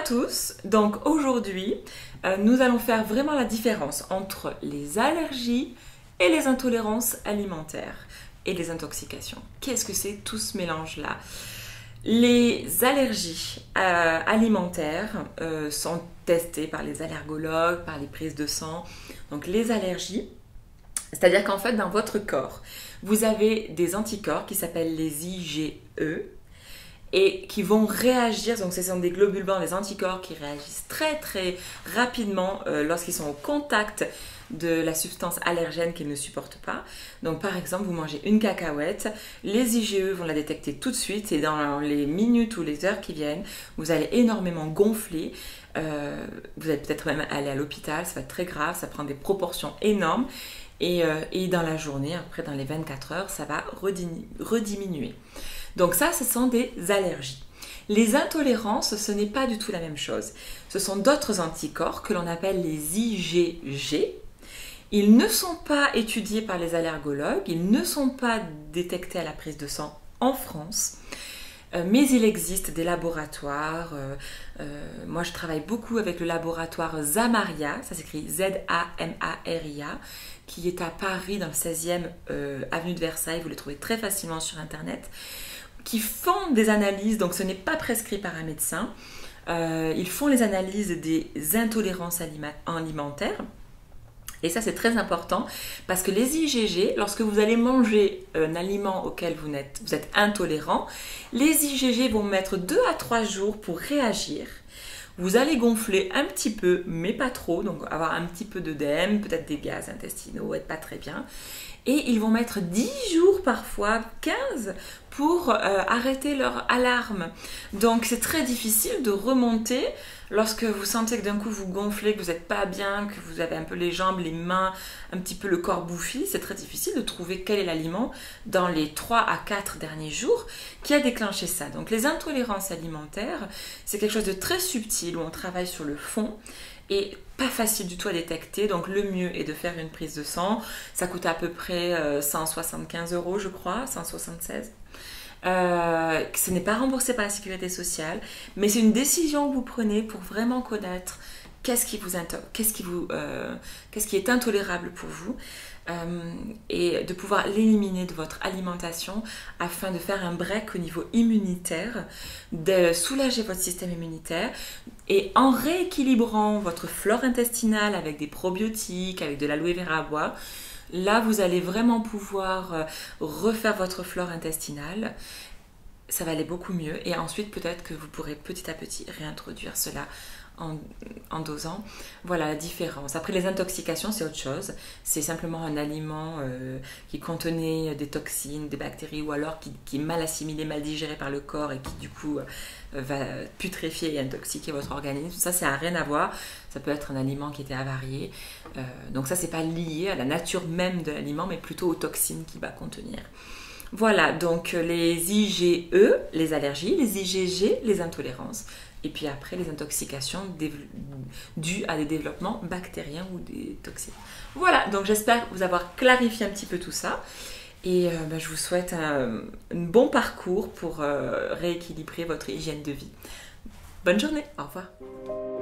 tous, donc aujourd'hui nous allons faire vraiment la différence entre les allergies et les intolérances alimentaires et les intoxications. Qu'est-ce que c'est tout ce mélange-là? Les allergies alimentaires sont testées par les allergologues, par les prises de sang. Donc les allergies, c'est-à-dire qu'en fait dans votre corps, vous avez des anticorps qui s'appellent les IgE et qui vont réagir, donc ce sont des globules blancs, des anticorps qui réagissent très très rapidement lorsqu'ils sont au contact de la substance allergène qu'ils ne supportent pas. Donc par exemple, vous mangez une cacahuète, les IgE vont la détecter tout de suite et dans les minutes ou les heures qui viennent, vous allez énormément gonfler. Vous allez peut-être même aller à l'hôpital, ça va être très grave, ça prend des proportions énormes. Et dans la journée, après dans les 24 heures, ça va rediminuer. Donc ça, ce sont des allergies. Les intolérances, ce n'est pas du tout la même chose. Ce sont d'autres anticorps que l'on appelle les IgG. Ils ne sont pas étudiés par les allergologues, ils ne sont pas détectés à la prise de sang en France. Mais il existe des laboratoires. Moi, je travaille beaucoup avec le laboratoire Zamaria, ça s'écrit Z-A-M-A-R-I-A, qui est à Paris, dans le 16e avenue de Versailles. Vous le trouvez très facilement sur Internet. Qui font des analyses, donc ce n'est pas prescrit par un médecin. Ils font les analyses des intolérances alimentaires. Et ça, c'est très important parce que les IgG, lorsque vous allez manger un aliment auquel vous êtes intolérant, les IgG vont mettre 2 à 3 jours pour réagir. Vous allez gonfler un petit peu, mais pas trop, donc avoir un petit peu d'œdème, peut-être des gaz intestinaux, être pas très bien. Et ils vont mettre 10 jours parfois, 15, pour arrêter leur alarme. Donc c'est très difficile de remonter lorsque vous sentez que d'un coup vous gonflez, que vous n'êtes pas bien, que vous avez un peu les jambes, les mains, un petit peu le corps bouffi. C'est très difficile de trouver quel est l'aliment dans les 3 à 4 derniers jours qui a déclenché ça. Donc les intolérances alimentaires, c'est quelque chose de très subtil où on travaille sur le fond. Et pas facile du tout à détecter, donc le mieux est de faire une prise de sang. Ça coûte à peu près 175 €, je crois, 176. Ce n'est pas remboursé par la sécurité sociale, mais c'est une décision que vous prenez pour vraiment connaître qu'est-ce qui est intolérable pour vous et de pouvoir l'éliminer de votre alimentation afin de faire un break au niveau immunitaire, de soulager votre système immunitaire et en rééquilibrant votre flore intestinale avec des probiotiques, avec de l'aloe vera à boire. Là, vous allez vraiment pouvoir refaire votre flore intestinale. Ça va aller beaucoup mieux et ensuite peut-être que vous pourrez petit à petit réintroduire cela en dosant. Voilà la différence. Après les intoxications, c'est autre chose. C'est simplement un aliment qui contenait des toxines, des bactéries ou alors qui est mal assimilé, mal digéré par le corps et qui du coup va putréfier et intoxiquer votre organisme. Ça n'a rien à voir. Ça peut être un aliment qui était avarié. Donc ça, c'est pas lié à la nature même de l'aliment, mais plutôt aux toxines qu'il va contenir. Voilà, donc les IgE, les allergies, les IgG, les intolérances, et puis après les intoxications dues à des développements bactériens ou des toxines. Voilà, donc j'espère vous avoir clarifié un petit peu tout ça, et je vous souhaite un bon parcours pour rééquilibrer votre hygiène de vie. Bonne journée, au revoir.